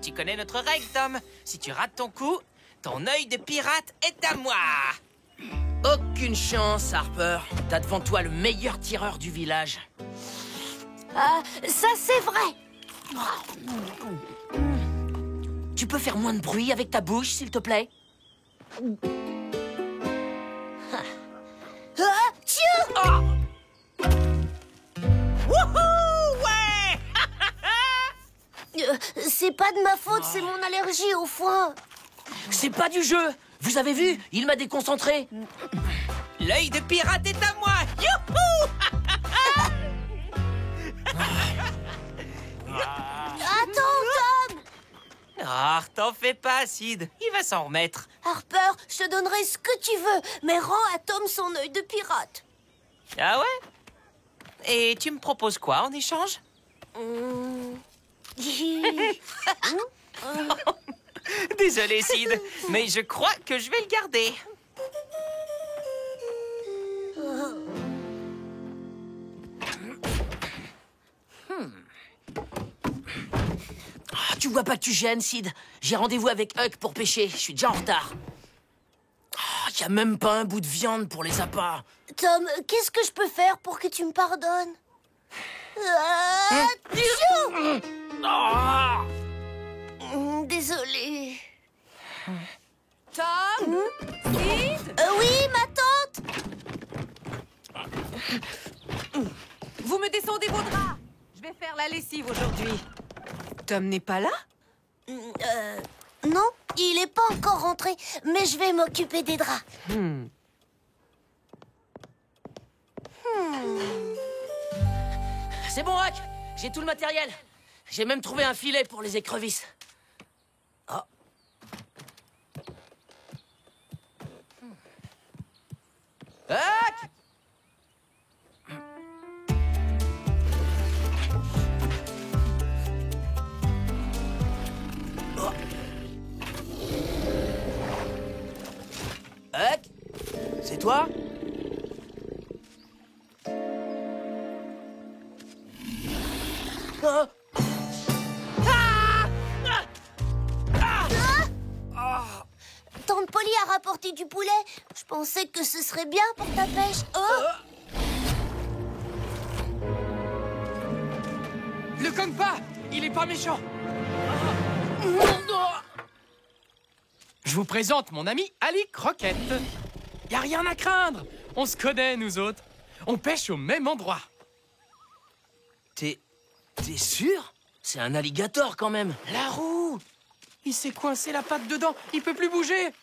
tu connais notre règle, Tom. Si tu rates ton coup, ton œil de pirate est à moi. Aucune chance, Harper. T'as devant toi le meilleur tireur du village. Ah, ça c'est vrai. Tu peux faire moins de bruit avec ta bouche, s'il te plaît? Ah, tiens! Oh! Wouhou! Ouais! C'est pas de ma faute, c'est mon allergie au foin. C'est pas du jeu. Vous avez vu? Il m'a déconcentré. L'œil de pirate est à moi! Youhou! Attends, Tom! Ah, t'en fais pas, Sid. Il va s'en remettre. Harper, je te donnerai ce que tu veux, mais rends à Tom son œil de pirate. Ah ouais? Et tu me proposes quoi en échange? Désolé, Sid, mais je crois que je vais le garder. Ah, tu vois pas que tu gênes, Sid? J'ai rendez-vous avec Huck pour pêcher. Je suis déjà en retard. Y a même pas un bout de viande pour les appâts. Tom, qu'est-ce que je peux faire pour que tu me pardonnes? Ah! Désolée. Tom? Sid? Oui, ma tante? Vous me descendez vos draps. Je vais faire la lessive aujourd'hui. Tom n'est pas là? Non, il est pas encore rentré, mais je vais m'occuper des draps. C'est bon, Huck. J'ai tout le matériel. J'ai même trouvé un filet pour les écrevisses. Oh. Huck! Oh. Huck? C'est toi? Oh. Tante Polly a rapporté du poulet. Je pensais que ce serait bien pour ta pêche. Oh! Le cogne pas! Il est pas méchant! Je vous présente mon ami Ali Croquette. Y a rien à craindre. On se connaît, nous autres. On pêche au même endroit. T'es sûr? C'est un alligator quand même. La roue! Il s'est coincé la patte dedans. Il peut plus bouger.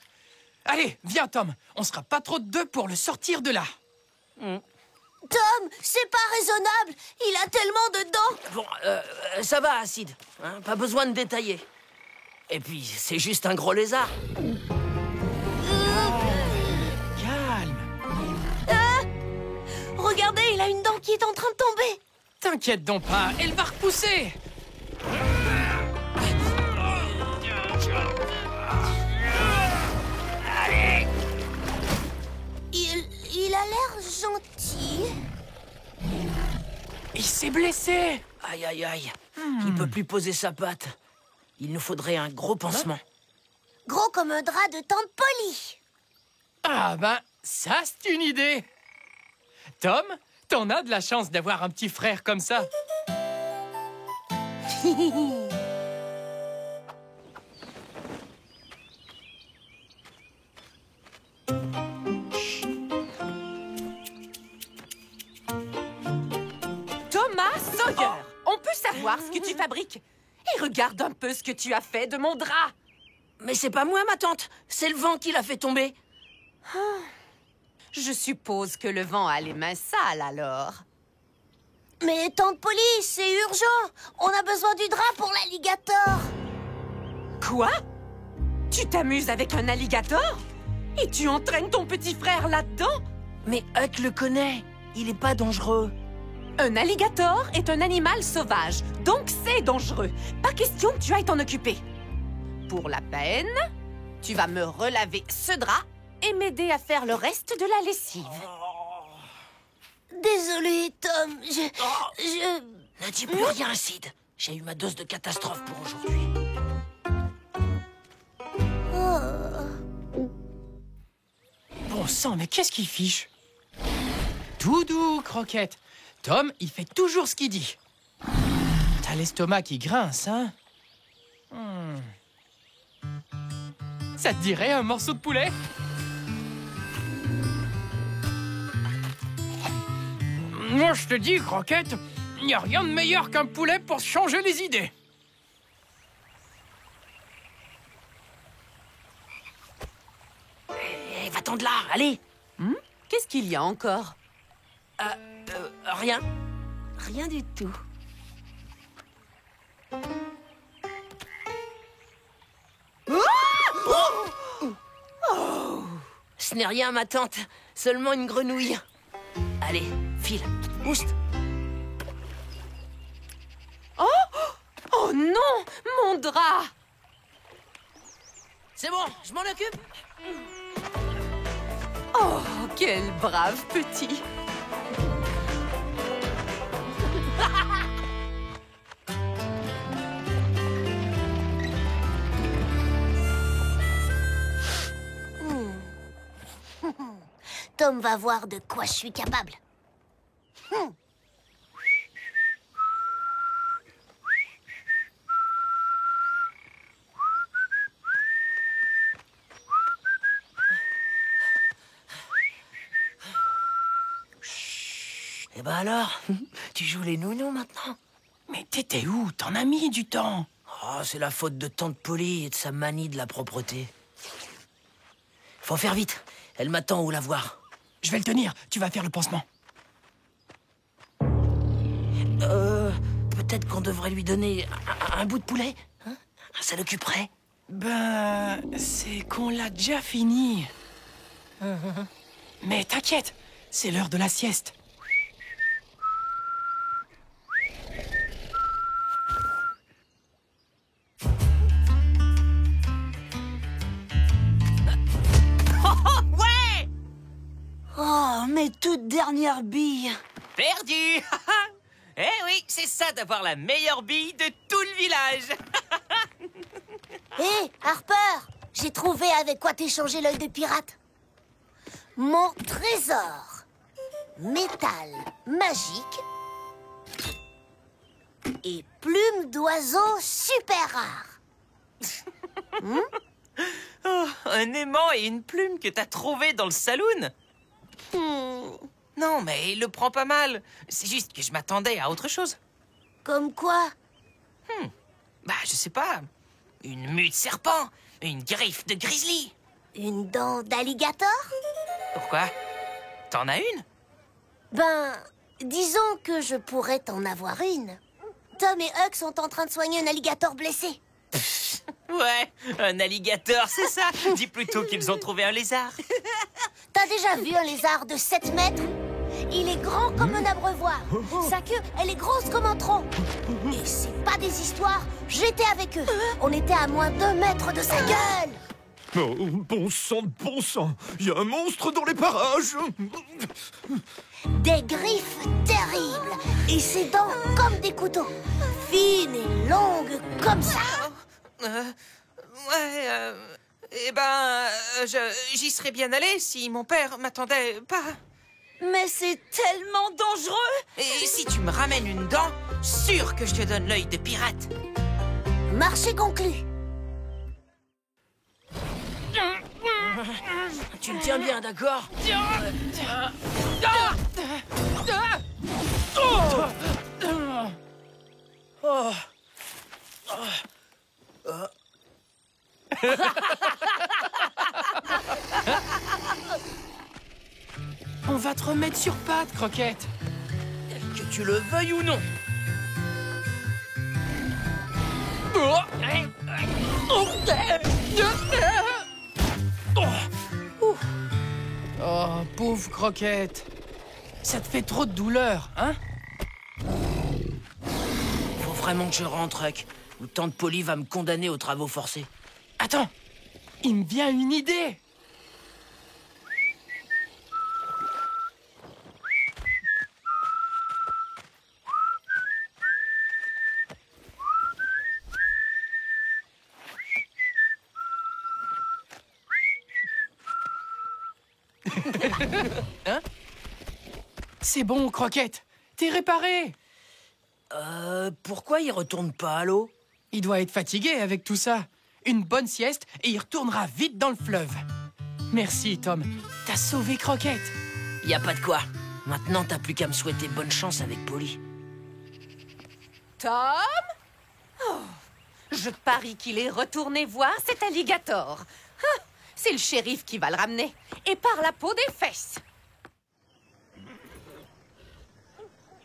Allez, viens, Tom. On sera pas trop de deux pour le sortir de là. Tom, c'est pas raisonnable. Il a tellement de dents. Bon, ça va, Acide. Hein, pas besoin de détailler. Et puis, c'est juste un gros lézard. Calme. Regardez, il a une dent qui est en train de tomber. T'inquiète donc pas, elle va repousser. Il a l'air gentil. Il s'est blessé. Aïe, aïe, aïe. Il peut plus poser sa patte. Il nous faudrait un gros pansement. Gros comme un drap de tante Polly. Ah ben, ça c'est une idée. Tom, t'en as de la chance d'avoir un petit frère comme ça. Thomas Sawyer, on peut savoir ce que tu fabriques? Et regarde un peu ce que tu as fait de mon drap. Mais c'est pas moi, ma tante. C'est le vent qui l'a fait tomber. Je suppose que le vent a les mains sales alors. Mais tante Polly, c'est urgent. On a besoin du drap pour l'alligator. Quoi? Tu t'amuses avec un alligator? Et tu entraînes ton petit frère là-dedans? Mais Huck le connaît. Il est pas dangereux. Un alligator est un animal sauvage, donc c'est dangereux. Pas question que tu ailles t'en occuper. Pour la peine, tu vas me relaver ce drap et m'aider à faire le reste de la lessive. Désolé, Tom. Ne dis plus rien, Sid. J'ai eu ma dose de catastrophe pour aujourd'hui. sang, mais qu'est-ce qu'il fiche? Tout doux, Croquette. Tom, il fait toujours ce qu'il dit. T'as l'estomac qui grince, hein? Ça te dirait un morceau de poulet? Moi, je te dis, Croquette, il n'y a rien de meilleur qu'un poulet pour se changer les idées. Va-t'en de là, allez. Qu'est-ce qu'il y a encore? Rien. Rien du tout. Ce n'est rien, ma tante. Seulement une grenouille. Allez, file, ouste. Oh non, mon drap! C'est bon, je m'en occupe. Oh, quel brave petit! Tom va voir de quoi je suis capable. Eh ben alors, tu joues les nounous maintenant? Mais t'étais où? T'en as mis du temps. Oh, c'est la faute de tante Polly et de sa manie de la propreté. Faut faire vite. Elle m'attend où la voir. Je vais le tenir, tu vas faire le pansement. Peut-être qu'on devrait lui donner un bout de poulet, hein? Ça l'occuperait. Ben, c'est qu'on l'a déjà fini. Mais t'inquiète, c'est l'heure de la sieste. Oh, mes toutes dernières billes. Perdu. Eh oui, c'est ça d'avoir la meilleure bille de tout le village. Hé, Harper, j'ai trouvé avec quoi t'échanger l'œil de pirate. Mon trésor. Métal magique. Et plume d'oiseau super rare. Oh, un aimant et une plume que t'as trouvé dans le saloon. Non, mais il le prend pas mal. C'est juste que je m'attendais à autre chose. Comme quoi? Bah, je sais pas. Une mue de serpent, une griffe de grizzly. Une dent d'alligator? Pourquoi? T'en as une? Ben, disons que je pourrais t'en avoir une. Tom et Huck sont en train de soigner un alligator blessé. Ouais, un alligator, c'est ça. Dis plutôt qu'ils ont trouvé un lézard. T'as déjà vu un lézard de 7 mètres? Il est grand comme un abreuvoir. Sa queue, elle est grosse comme un tronc. Et c'est pas des histoires, j'étais avec eux. On était à moins d'1 mètre de sa gueule. Oh, bon sang, il y a un monstre dans les parages. Des griffes terribles. Et ses dents comme des couteaux. Fines et longues comme ça. J'y serais bien allé si mon père m'attendait pas. Mais c'est tellement dangereux. Et si tu me ramènes une dent, sûr que je te donne l'œil de pirate. Marché conclu. Tu le tiens bien, d'accord? On va te remettre sur pattes, Croquette. Que tu le veuilles ou non. Oh, pauvre Croquette. Ça te fait trop de douleur, hein? Faut vraiment que je rentre, Huck. Ou tante Polly va me condamner aux travaux forcés. Attends, il me vient une idée. Hein? C'est bon, Croquette. T'es réparé. Pourquoi il retourne pas à l'eau? Il doit être fatigué avec tout ça. Une bonne sieste et il retournera vite dans le fleuve. Merci, Tom. T'as sauvé Croquette. Y a pas de quoi. Maintenant, t'as plus qu'à me souhaiter bonne chance avec Polly. Tom? Oh, je parie qu'il est retourné voir cet alligator. Ah, c'est le shérif qui va le ramener. Et par la peau des fesses.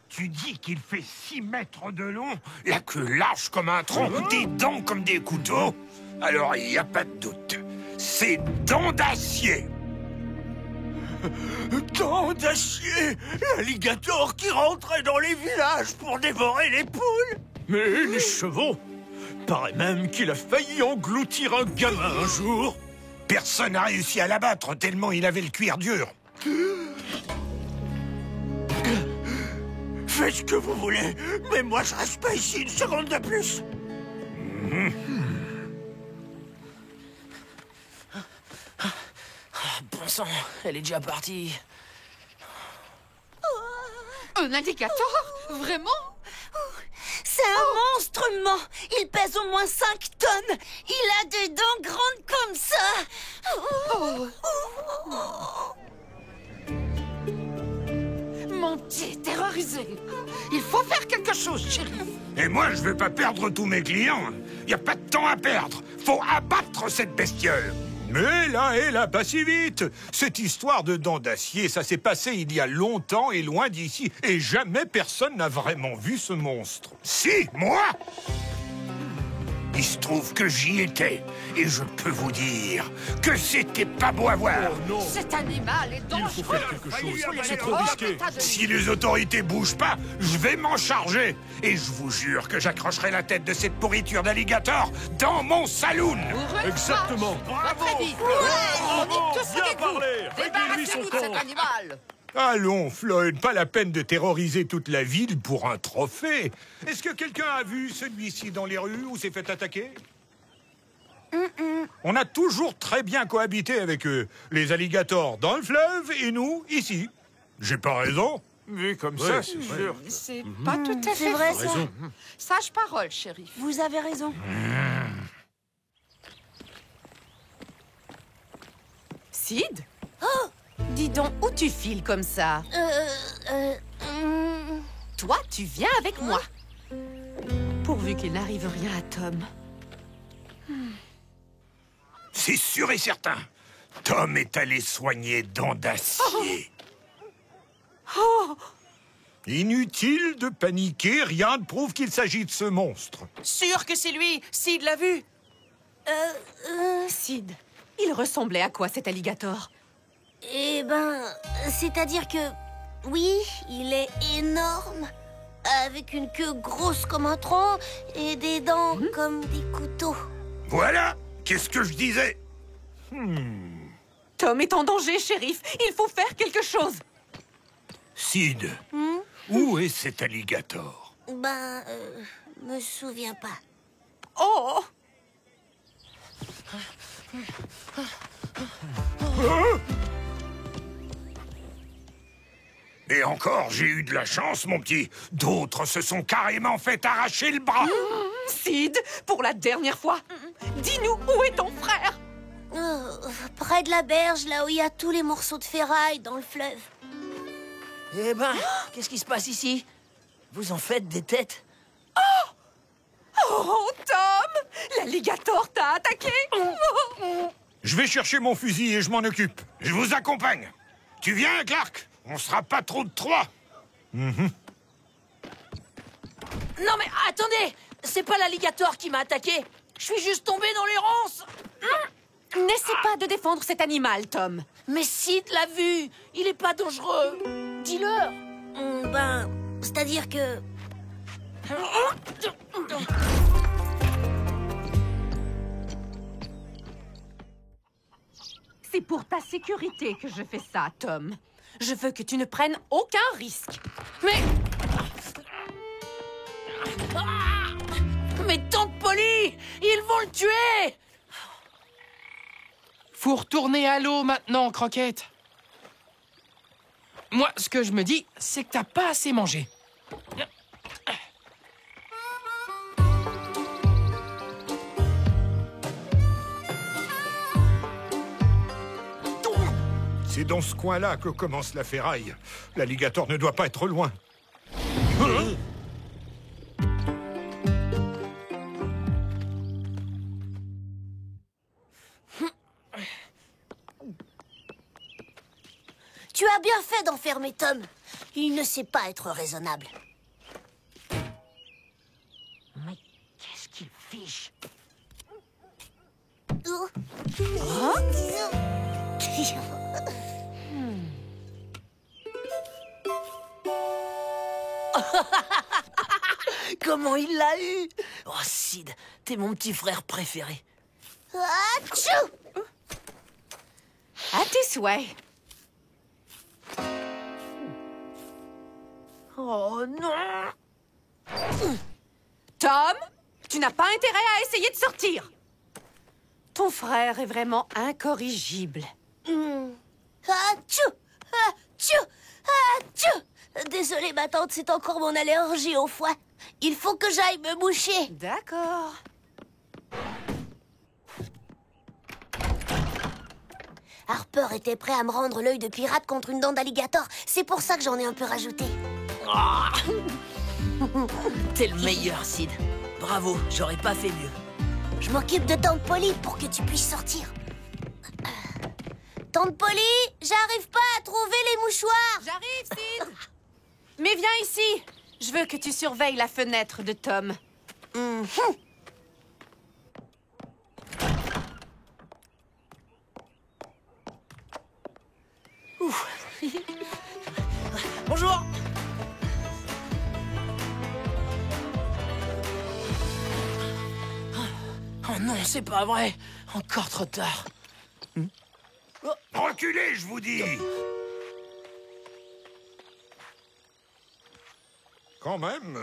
Tu dis qu'il fait 6 mètres de long, la queue large comme un tronc, des dents comme des couteaux. Alors, il n'y a pas de doute. C'est dents d'acier. Dents d'acier? L'alligator qui rentrait dans les villages pour dévorer les poules? Mais les chevaux! Paraît même qu'il a failli engloutir un gamin un jour. Personne n'a réussi à l'abattre tellement il avait le cuir dur. Faites ce que vous voulez, mais moi je reste pas ici une seconde de plus. Bon sang, elle est déjà partie. Un alligator? Vraiment? C'est un monstruement. Il pèse au moins 5 tonnes. Il a des dents grandes comme ça. Mon petit est terrorisé. Il faut faire quelque chose, shérif. Et moi je vais pas perdre tous mes clients. Y a pas de temps à perdre. Faut abattre cette bestiole. Mais là, pas si vite. Cette histoire de dents d'acier, ça s'est passé il y a longtemps et loin d'ici. Et jamais personne n'a vraiment vu ce monstre. Si, moi? Il se trouve que j'y étais. Et je peux vous dire que c'était pas beau à voir. Cet animal est dangereux. Il faut faire quelque chose. C'est trop hors risqué. d'état de Si les autorités bougent pas, je vais m'en charger. Et je vous jure que j'accrocherai la tête de cette pourriture d'alligator dans mon saloon. Exactement. Très vite. On est tous Bien des coups. parlé. Réglez-lui son Débarrassez-nous de cet compte. animal. Allons, Floyd, pas la peine de terroriser toute la ville pour un trophée. Est-ce que quelqu'un a vu celui-ci dans les rues ou s'est fait attaquer? On a toujours très bien cohabité avec eux. Les alligators dans le fleuve et nous, ici. J'ai pas raison? Vu comme ça, c'est sûr. C'est pas tout à fait C'est vrai, faux. ça. Sage parole, shérif. Vous avez raison. Sid? Dis donc, où tu files comme ça? Toi, tu viens avec moi. Pourvu qu'il n'arrive rien à Tom. C'est sûr et certain. Tom est allé soigner dents d'acier. Inutile de paniquer, rien ne prouve qu'il s'agit de ce monstre. Sûr que c'est lui. Sid l'a vu. Sid, il ressemblait à quoi cet alligator? Eh ben, c'est-à-dire que... Oui, il est énorme. Avec une queue grosse comme un tronc et des dents comme des couteaux. Voilà, qu'est-ce que je disais? Tom est en danger, shérif. Il faut faire quelque chose. Sid, où est cet alligator? Ben, me souviens pas. Oh! Et encore, j'ai eu de la chance, mon petit. D'autres se sont carrément fait arracher le bras. Sid, pour la dernière fois, dis-nous où est ton frère? Près de la berge, là où il y a tous les morceaux de ferraille dans le fleuve. Eh ben, qu'est-ce qui se passe ici? Vous en faites des têtes? Oh, Tom! L'alligator t'a attaqué! Je vais chercher mon fusil et je m'en occupe. Je vous accompagne. Tu viens, Clark? On sera pas trop de trois. Non mais attendez! C'est pas l'alligator qui m'a attaqué! Je suis juste tombé dans les ronces! N'essaie pas de défendre cet animal, Tom. Mais Sid l'a vu! Il est pas dangereux! Dis-leur! Ben, c'est-à-dire que... C'est pour ta sécurité que je fais ça, Tom. Je veux que tu ne prennes aucun risque. Mais tante Polly! Ils vont le tuer! Faut retourner à l'eau maintenant, Croquette. Moi, ce que je me dis, c'est que t'as pas assez mangé. C'est dans ce coin-là que commence la ferraille. L'alligator ne doit pas être loin. Tu as bien fait d'enfermer Tom. Il ne sait pas être raisonnable. Mais qu'est-ce qu'il fiche? Oh. Comment il l'a eu? Oh, Sid, t'es mon petit frère préféré. Atchou! À tes souhaits. Oh non! Tom, tu n'as pas intérêt à essayer de sortir. Ton frère est vraiment incorrigible. Atchou! Atchou! Atchou! Désolée, ma tante, c'est encore mon allergie au foie. Il faut que j'aille me moucher. D'accord. Harper était prêt à me rendre l'œil de pirate contre une dent d'alligator. C'est pour ça que j'en ai un peu rajouté. T'es le meilleur, Sid. Bravo, j'aurais pas fait mieux. Je m'occupe de Tante Polly pour que tu puisses sortir. Tante Polly, j'arrive pas à trouver les mouchoirs. J'arrive, Sid. Mais viens ici. Je veux que tu surveilles la fenêtre de Tom. Bonjour! Oh non, c'est pas vrai. Encore trop tard. Reculez, je vous dis. Quand même,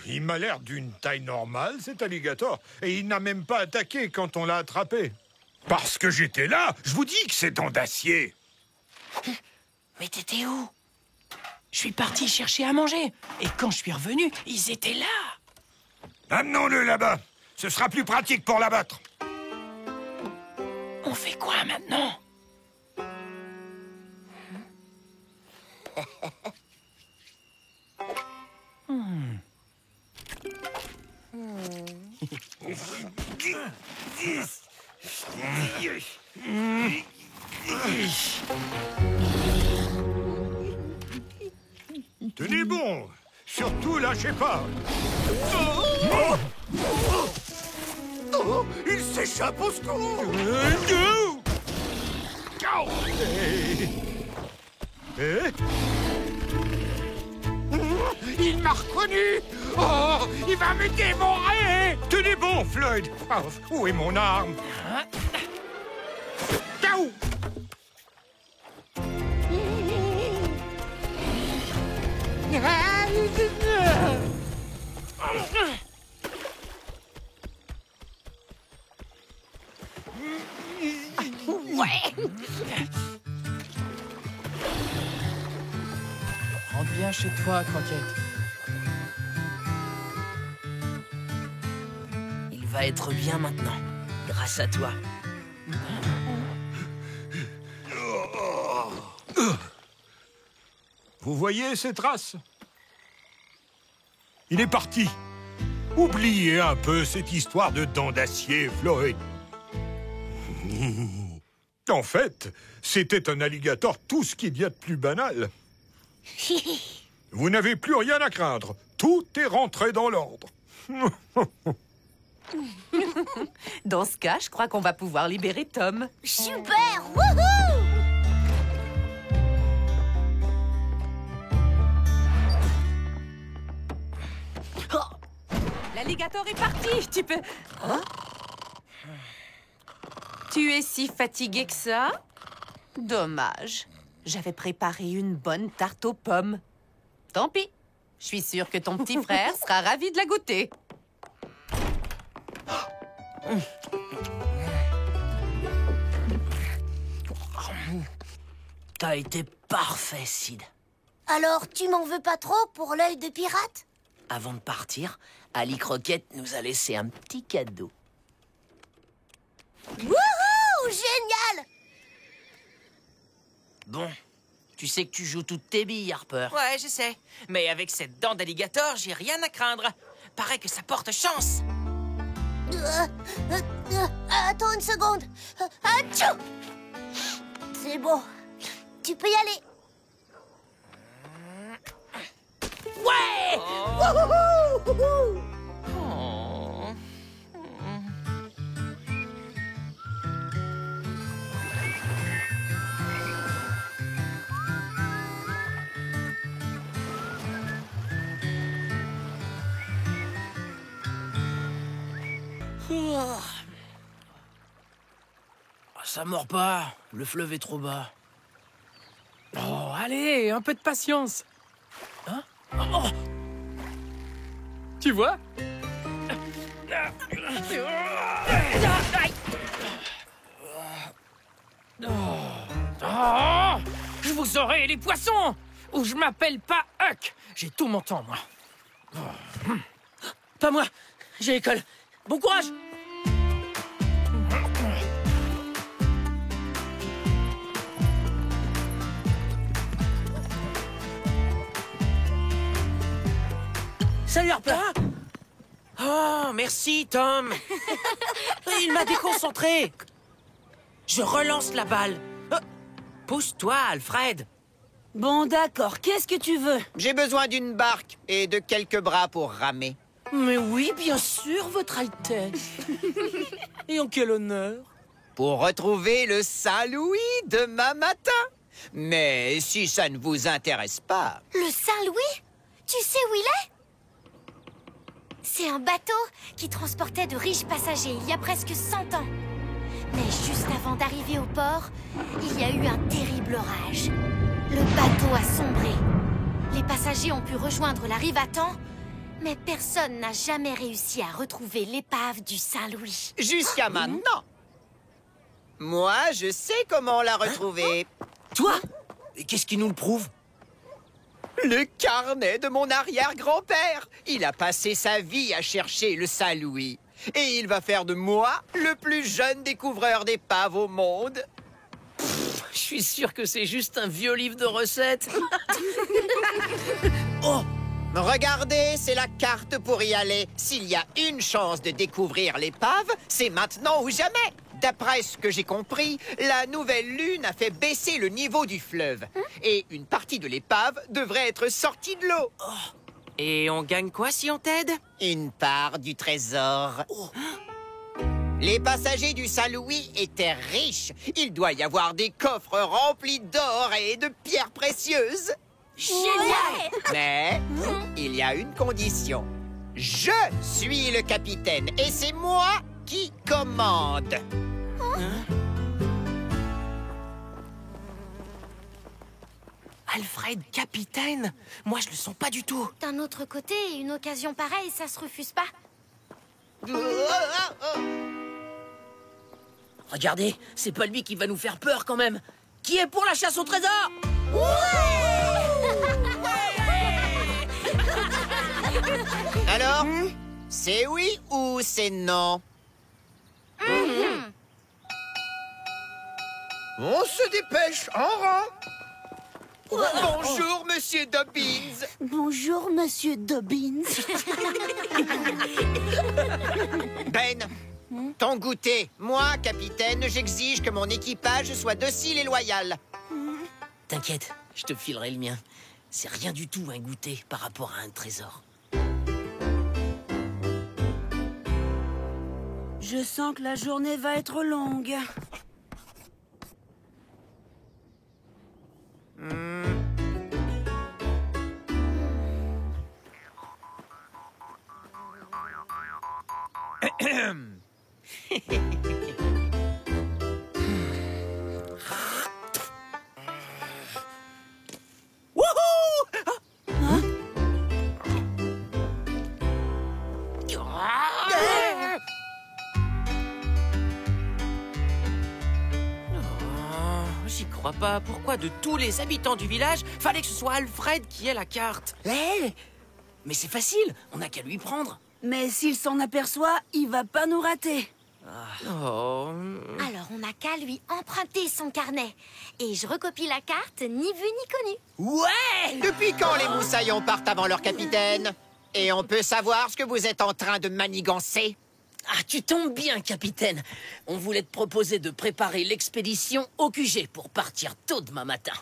il m'a l'air d'une taille normale, cet alligator. Et il n'a même pas attaqué quand on l'a attrapé. Parce que j'étais là, je vous dis que c'est dents d'acier. Mais t'étais où? Je suis parti chercher à manger. Et quand je suis revenu, ils étaient là. Amenons-le là-bas. Ce sera plus pratique pour l'abattre. On fait quoi maintenant? Tenez bon. Surtout, lâchez pas. Oh, il s'échappe au secours. Il m'a reconnu. Oh, il va me dévorer. Tenez bon, Floyd. Ah, où est mon arme? Ciao. Rentre bien chez toi, Croquette. Il va être bien maintenant, grâce à toi. Vous voyez ces traces? Il est parti. Oubliez un peu cette histoire de dents d'acier, Floyd. En fait, c'était un alligator tout ce qu'il y a de plus banal. Vous n'avez plus rien à craindre. Tout est rentré dans l'ordre. Dans ce cas, je crois qu'on va pouvoir libérer Tom. Super! Wouhou! L'alligator est parti. Tu peux... Tu es si fatigué que ça? Dommage. J'avais préparé une bonne tarte aux pommes. Tant pis. Je suis sûre que ton petit frère sera ravi de la goûter. T'as été parfait, Sid. Alors, tu m'en veux pas trop pour l'œil de pirate? Avant de partir, Ali Croquette nous a laissé un petit cadeau. Wouhou! Génial! Bon, tu sais que tu joues toutes tes billes, Harper. Ouais, je sais. Mais avec cette dent d'alligator, j'ai rien à craindre. Paraît que ça porte chance. Attends une seconde. Atchou! C'est bon. Tu peux y aller. Ouais! Wouhou! Oh. Ça mord pas, le fleuve est trop bas. Oh, allez, un peu de patience. Hein? Oh. Tu vois? Oh, je vous aurai les poissons! Ou je m'appelle pas Huck. J'ai tout mon temps, moi. Pas moi, j'ai l'école. Bon courage! Salut Harper! Oh, merci, Tom. Il m'a déconcentré! Je relance la balle. Pousse-toi, Alfred. Bon, d'accord. Qu'est-ce que tu veux? J'ai besoin d'une barque et de quelques bras pour ramer. Mais oui, bien sûr, votre Altesse. Et en quel honneur? Pour retrouver le Saint-Louis demain matin. Mais si ça ne vous intéresse pas... Le Saint-Louis? Tu sais où il est? C'est un bateau qui transportait de riches passagers il y a presque 100 ans. Mais juste avant d'arriver au port, il y a eu un terrible orage. Le bateau a sombré. Les passagers ont pu rejoindre la rive à temps, mais personne n'a jamais réussi à retrouver l'épave du Saint-Louis. Jusqu'à maintenant. Moi, je sais comment la retrouver. Toi? Et qu'est-ce qui nous le prouve? Le carnet de mon arrière-grand-père. Il a passé sa vie à chercher le Saint-Louis. Et il va faire de moi le plus jeune découvreur d'épaves au monde. Je suis sûr que c'est juste un vieux livre de recettes. Oh! Regardez, c'est la carte pour y aller. S'il y a une chance de découvrir l'épave, c'est maintenant ou jamais. D'après ce que j'ai compris, la nouvelle lune a fait baisser le niveau du fleuve. Et une partie de l'épave devrait être sortie de l'eau. Et on gagne quoi si on t'aide? Une part du trésor. Les passagers du Saint-Louis étaient riches. Il doit y avoir des coffres remplis d'or et de pierres précieuses. Génial! Mais il y a une condition. Je suis le capitaine et c'est moi qui commande. Alfred, capitaine? Moi, je le sens pas du tout. D'un autre côté, une occasion pareille, ça se refuse pas. Regardez, c'est pas lui qui va nous faire peur quand même. Qui est pour la chasse au trésor? Alors, c'est oui ou c'est non? On se dépêche en rang. Bonjour, Monsieur Dobbins. Bonjour, Monsieur Dobbins. Ben, ton goûter. Moi, capitaine, j'exige que mon équipage soit docile et loyal. T'inquiète, je te filerai le mien. C'est rien du tout un goûter par rapport à un trésor. Je sens que la journée va être longue. J'y crois. crois pas. Pourquoi de tous les habitants du village, fallait que ce soit Alfred qui ait la carte? Hé! Mais c'est facile, on n'a qu'à lui prendre. Mais s'il s'en aperçoit, il va pas nous rater. Oh... Alors on n'a qu'à lui emprunter son carnet. Et je recopie la carte, ni vu ni connu. Ouais! Depuis quand les moussaillons partent avant leur capitaine? Et on peut savoir ce que vous êtes en train de manigancer? Ah, tu tombes bien, capitaine. On voulait te proposer de préparer l'expédition au QG pour partir tôt demain matin.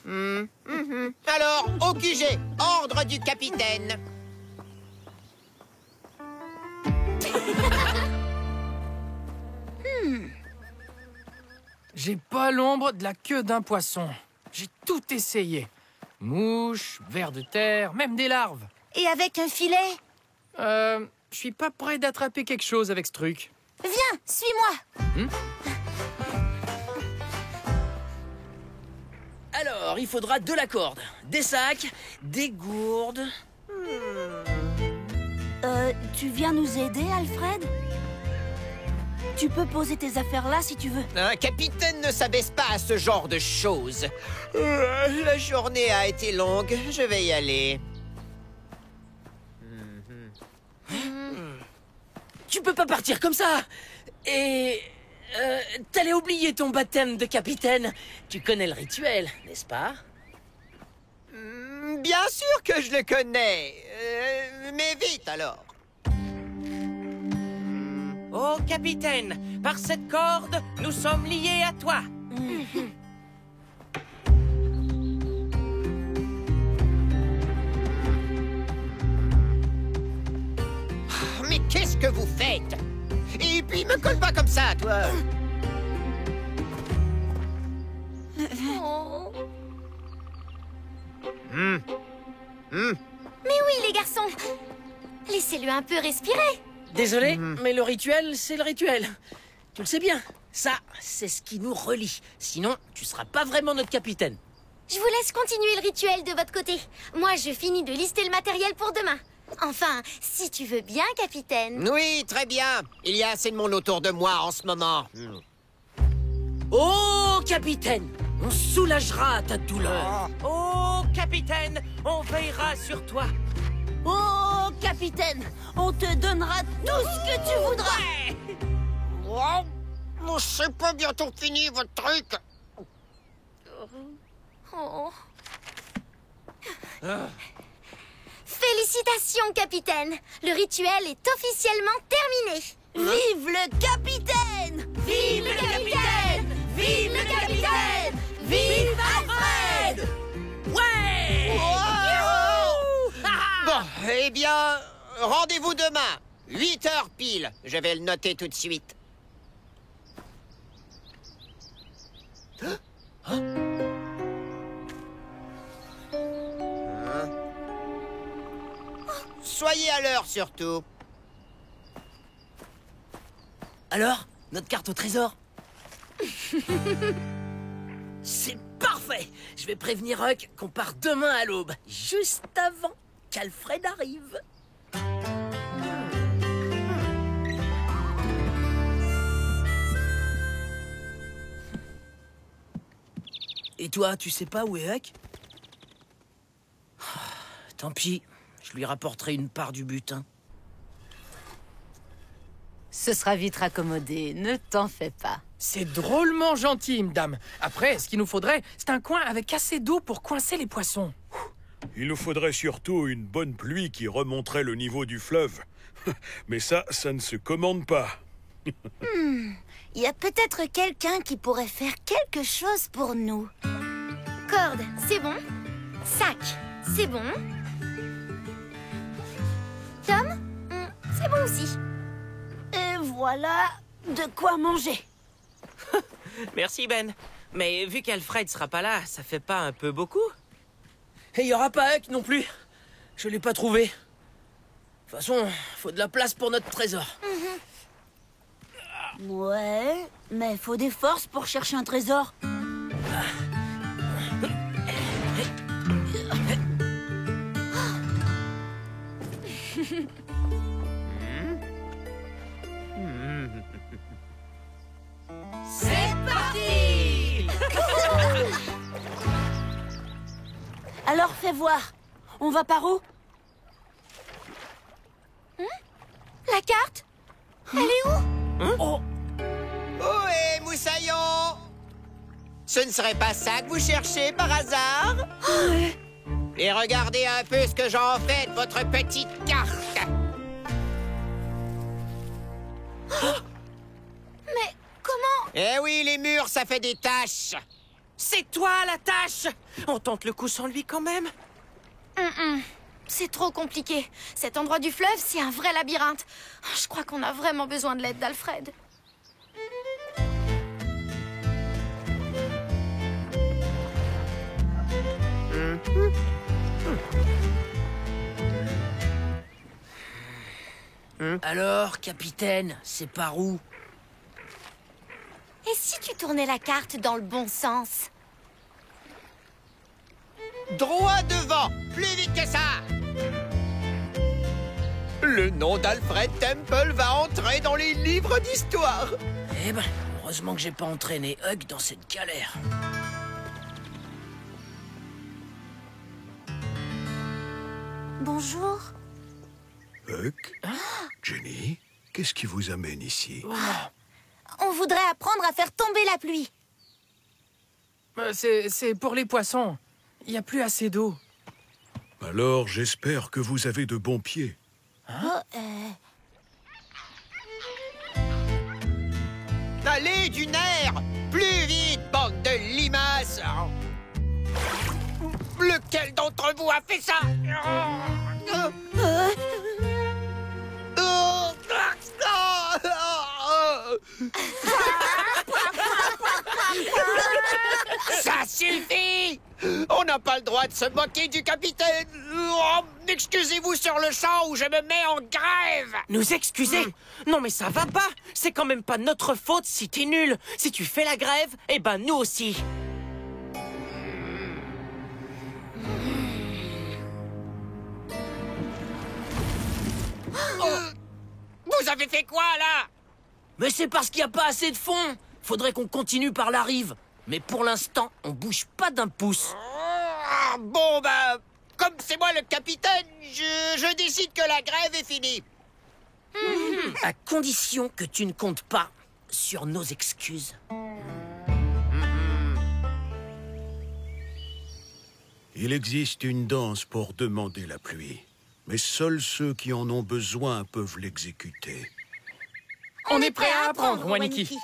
Alors, au QG, ordre du capitaine. J'ai pas l'ombre de la queue d'un poisson. J'ai tout essayé. Mouches, vers de terre, même des larves. Et avec un filet? Je suis pas prêt d'attraper quelque chose avec ce truc. Viens, suis-moi. Alors, il faudra de la corde, des sacs, des gourdes. Tu viens nous aider, Alfred? Tu peux poser tes affaires là si tu veux. Un capitaine ne s'abaisse pas à ce genre de choses. La journée a été longue, je vais y aller. Tu peux pas partir comme ça. Et... t'allais oublier ton baptême de capitaine. Tu connais le rituel, n'est-ce pas? Bien sûr que je le connais. Mais vite alors. Oh, capitaine, par cette corde, nous sommes liés à toi. Mais qu'est-ce que vous faites? Et puis, me colle pas comme ça, toi. Oh. Mais oui, les garçons. Laissez-le un peu respirer. Désolé, mais le rituel, c'est le rituel. Tu le sais bien. Ça, c'est ce qui nous relie. Sinon, tu seras pas vraiment notre capitaine. Je vous laisse continuer le rituel de votre côté. Moi, je finis de lister le matériel pour demain. Enfin, si tu veux bien, capitaine. Oui, très bien. Il y a assez de monde autour de moi en ce moment. Oh, capitaine, on soulagera ta douleur. Oh, capitaine, on veillera sur toi. Oh, capitaine, on te donnera tout ce que tu voudras. Oh, c'est pas bientôt fini, votre truc. Oh. Félicitations, capitaine. Le rituel est officiellement terminé. Vive le capitaine! Vive le capitaine! Vive le capitaine! Vive Alfred! Ouais! Bon, eh bien, rendez-vous demain. 8 heures pile. Je vais le noter tout de suite. Soyez à l'heure, surtout. Alors, notre carte au trésor? C'est parfait! Je vais prévenir Huck qu'on part demain à l'aube, juste avant qu'Alfred arrive. Et toi, tu sais pas où est Huck? Tant pis, je lui rapporterai une part du butin. Ce sera vite raccommodé, ne t'en fais pas. C'est drôlement gentil, madame. Après, ce qu'il nous faudrait, c'est un coin avec assez d'eau pour coincer les poissons. Il nous faudrait surtout une bonne pluie qui remonterait le niveau du fleuve. Mais ça ne se commande pas. Il y a peut-être quelqu'un qui pourrait faire quelque chose pour nous. Corde, c'est bon. Sac, c'est bon. Tom, c'est bon aussi. Et voilà de quoi manger. Merci, Ben. Mais vu qu'Alfred sera pas là, ça fait pas un peu beaucoup? Et il y aura pas Huck non plus. Je l'ai pas trouvé. De toute façon, faut de la place pour notre trésor. Ouais, mais faut des forces pour chercher un trésor. C'est parti! leur fais voir. On va par où? La carte? Elle est où? Oh, Ohé, moussaillon! Ce ne serait pas ça que vous cherchez par hasard? Et regardez un peu ce que j'en fais de votre petite carte. Mais comment? Eh oui, les murs, ça fait des taches. C'est toi la tâche. On tente le coup sans lui quand même. C'est trop compliqué. Cet endroit du fleuve, c'est un vrai labyrinthe. Je crois qu'on a vraiment besoin de l'aide d'Alfred. alors, capitaine, c'est par où? Et si tu tournais la carte dans le bon sens? Droit devant, plus vite que ça. Le nom d'Alfred Temple va entrer dans les livres d'histoire. Eh ben, heureusement que j'ai pas entraîné Hug dans cette galère. Bonjour. Huck? Jenny? Qu'est-ce qui vous amène ici? On voudrait apprendre à faire tomber la pluie. C'est pour les poissons. Il n'y a plus assez d'eau. Alors, j'espère que vous avez de bons pieds. Allez, du nerf! Plus vite, bande de limaces! Lequel d'entre vous a fait ça? Ça suffit! On n'a pas le droit de se moquer du capitaine! Excusez-vous sur le champ ou je me mets en grève! Nous excuser? Non mais ça va pas. C'est quand même pas notre faute si t'es nul. Si tu fais la grève, eh ben nous aussi. Vous avez fait quoi, là? Mais c'est parce qu'il n'y a pas assez de fond. Faudrait qu'on continue par la rive. Mais pour l'instant, on bouge pas d'un pouce. Bon, bah, comme c'est moi le capitaine, je décide que la grève est finie. À condition que tu ne comptes pas sur nos excuses. Il existe une danse pour demander la pluie. Mais seuls ceux qui en ont besoin peuvent l'exécuter. On est prêt à apprendre, Waniki.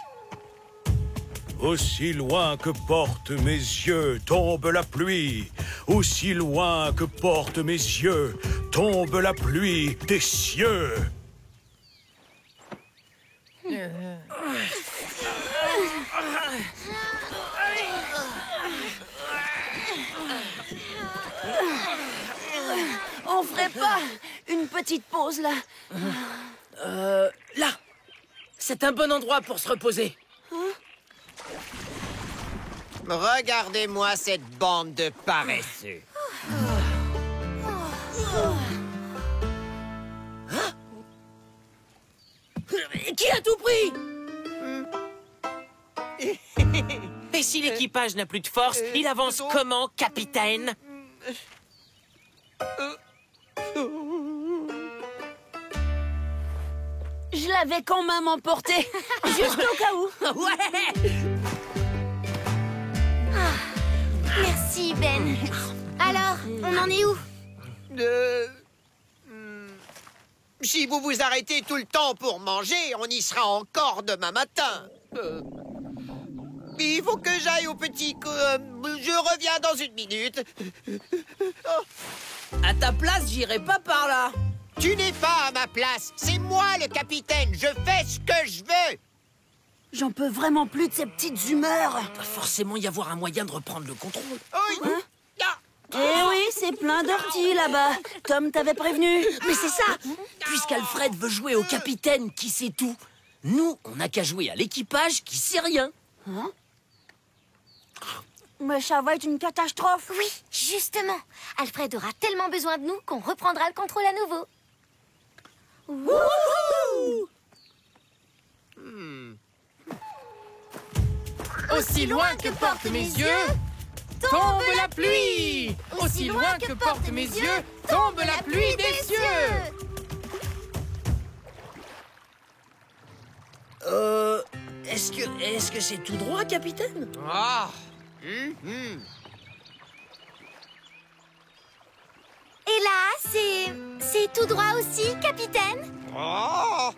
Aussi loin que portent mes yeux, tombe la pluie. Aussi loin que portent mes yeux, tombe la pluie des cieux. On ferait pas une petite pause, là? Là, c'est un bon endroit pour se reposer. Regardez-moi cette bande de paresseux. Qui a tout pris? Et si l'équipage n'a plus de force, il avance comment, capitaine? Je l'avais quand même emporté. Juste au cas où. Ouais! Merci, Ben. Alors, on en est où? Si vous vous arrêtez tout le temps pour manger, on y sera encore demain matin. Il faut que j'aille au petit... je reviens dans une minute. À ta place, j'irai pas par là. Tu n'es pas à ma place. C'est moi le capitaine. Je fais ce que je veux. J'en peux vraiment plus de ces petites humeurs. Il va forcément y avoir un moyen de reprendre le contrôle. Oui. Eh oui, c'est plein d'orties là-bas. Tom t'avait prévenu. Mais c'est ça! Puisqu'Alfred veut jouer au capitaine qui sait tout, nous, on n'a qu'à jouer à l'équipage qui sait rien. Mais ça va être une catastrophe. Oui, justement. Alfred aura tellement besoin de nous qu'on reprendra le contrôle à nouveau. Aussi loin que portent mes yeux, tombe la pluie. Aussi loin que portent mes yeux, tombe la pluie des cieux. Est-ce que c'est tout droit, capitaine? Ah, Et là, c'est tout droit aussi, capitaine. Oh!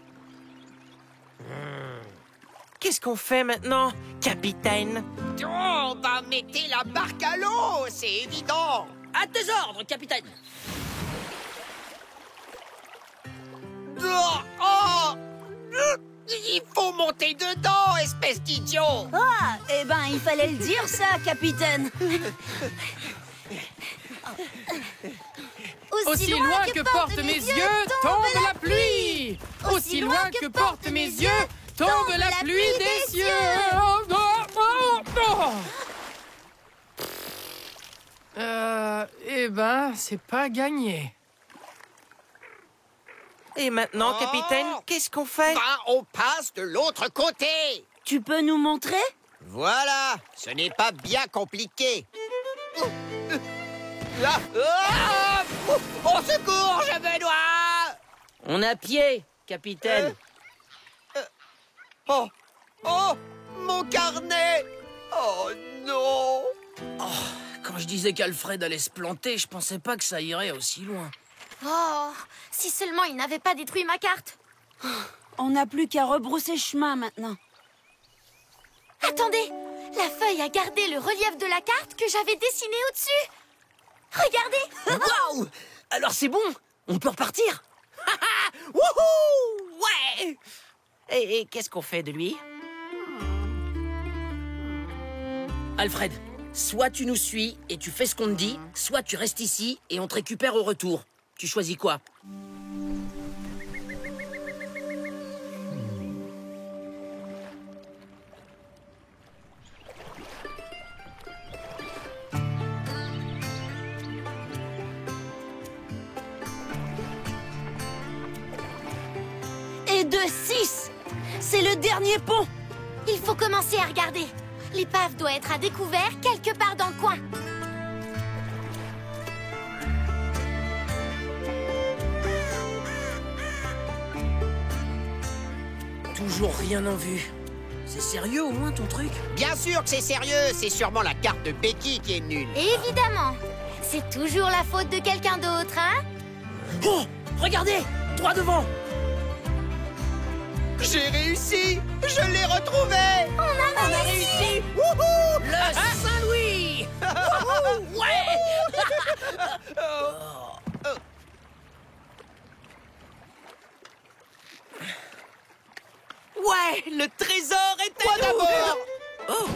Qu'est-ce qu'on fait maintenant, capitaine? Oh, bah mettez la barque à l'eau, c'est évident. À tes ordres, capitaine. Oh! Il faut monter dedans, espèce d'idiot. Ah, eh ben, il fallait le dire, ça, capitaine. aussi loin que portent mes yeux, tombe la pluie. Aussi loin que portent mes yeux, tombe la pluie des cieux. Oh, oh, oh, oh. Eh ben, c'est pas gagné. Et maintenant, Oh. capitaine, qu'est-ce qu'on fait? Ben, on passe de l'autre côté. Tu peux nous montrer? Voilà, ce n'est pas bien compliqué. Là, ah, au secours, je me noie. On a pied, capitaine. Oh, oh, mon carnet. Oh non. Quand je disais qu'Alfred allait se planter, je pensais pas que ça irait aussi loin. Oh, si seulement il n'avait pas détruit ma carte. On n'a plus qu'à rebrousser chemin maintenant. Attendez, la feuille a gardé le relief de la carte que j'avais dessiné au-dessus. Regardez. Waouh! Alors c'est bon, on peut repartir. Wouhou! Ouais! Et qu'est-ce qu'on fait de lui? Alfred, soit tu nous suis et tu fais ce qu'on te dit, soit tu restes ici et on te récupère au retour. Tu choisis quoi? Et de 6! C'est le dernier pont! Il faut commencer à regarder. L'épave doit être à découvert quelque part dans le coin. Toujours rien en vue. C'est sérieux au moins ton truc? Bien sûr que c'est sérieux, c'est sûrement la carte de Becky qui est nulle. Évidemment. C'est toujours la faute de quelqu'un d'autre, hein? Oh! Regardez! Droit devant! J'ai réussi, je l'ai retrouvé. On a réussi. Wouhou! Le Saint-Louis! Wouhou! Ouais! Ouais, le trésor est Moi à nous! d'abord. Oh!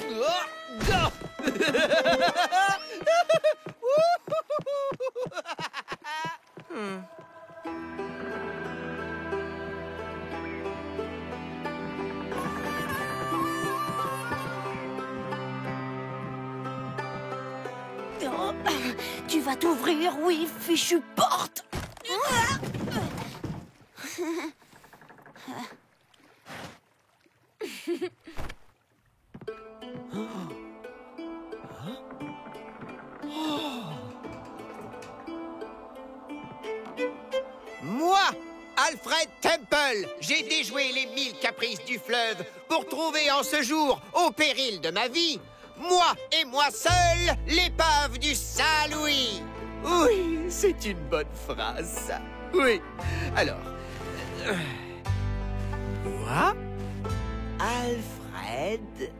Oh, tu vas t'ouvrir, oui, fichue porte! Moi, Alfred Temple, j'ai déjoué les 1000 caprices du fleuve pour trouver en ce jour, au péril de ma vie, moi et moi seul, l'épave du Saint-Louis. Oui, c'est une bonne phrase, ça. Oui. Alors, moi, Alfred...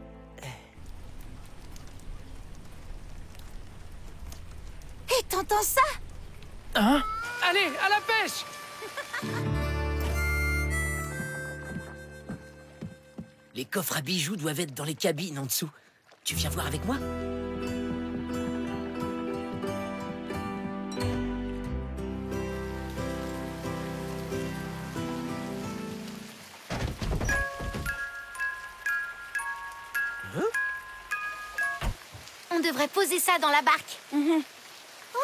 Et t'entends ça? Hein? Allez, à la pêche! Les coffres à bijoux doivent être dans les cabines en dessous. Tu viens voir avec moi? On devrait poser ça dans la barque.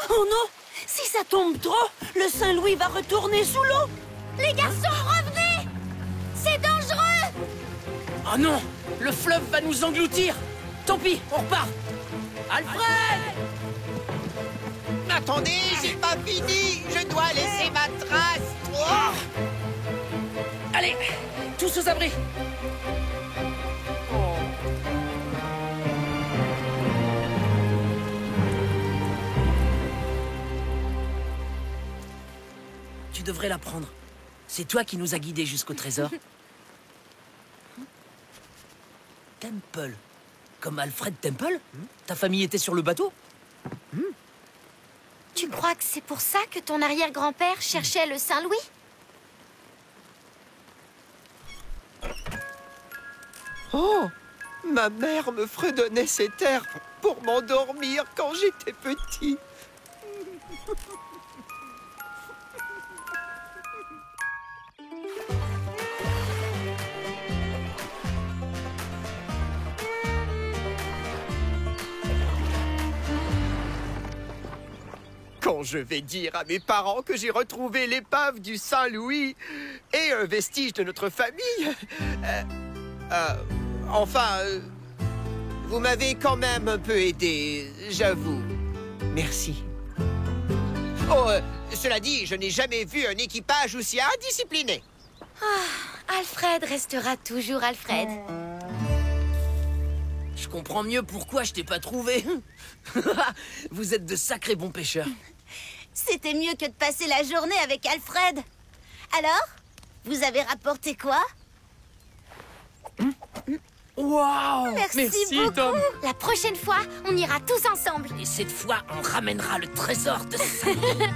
Oh non! Si ça tombe trop, le Saint-Louis va retourner sous l'eau! Les garçons, revenez! C'est dangereux! Oh non! Le fleuve va nous engloutir! Tant pis, on repart! Alfred! Attendez, j'ai pas fini. Je dois laisser ma trace. Oh. Allez, tous aux abris. Tu devrais la prendre. C'est toi qui nous as guidés jusqu'au trésor. Temple. Comme Alfred Temple? Ta famille était sur le bateau? Tu crois que c'est pour ça que ton arrière-grand-père cherchait le Saint-Louis? Oh, ma mère me fredonnait ces terres pour m'endormir quand j'étais petit. Quand je vais dire à mes parents que j'ai retrouvé l'épave du Saint-Louis et un vestige de notre famille... vous m'avez quand même un peu aidé, j'avoue. Merci. Oh, cela dit, je n'ai jamais vu un équipage aussi indiscipliné. Ah, Alfred restera toujours Alfred. Je comprends mieux pourquoi je t'ai pas trouvé. Vous êtes de sacrés bons pêcheurs. C'était mieux que de passer la journée avec Alfred. Alors, vous avez rapporté quoi? Waouh! Merci beaucoup. Tom. La prochaine fois, on ira tous ensemble. Et cette fois, on ramènera le trésor de Saint-Louis.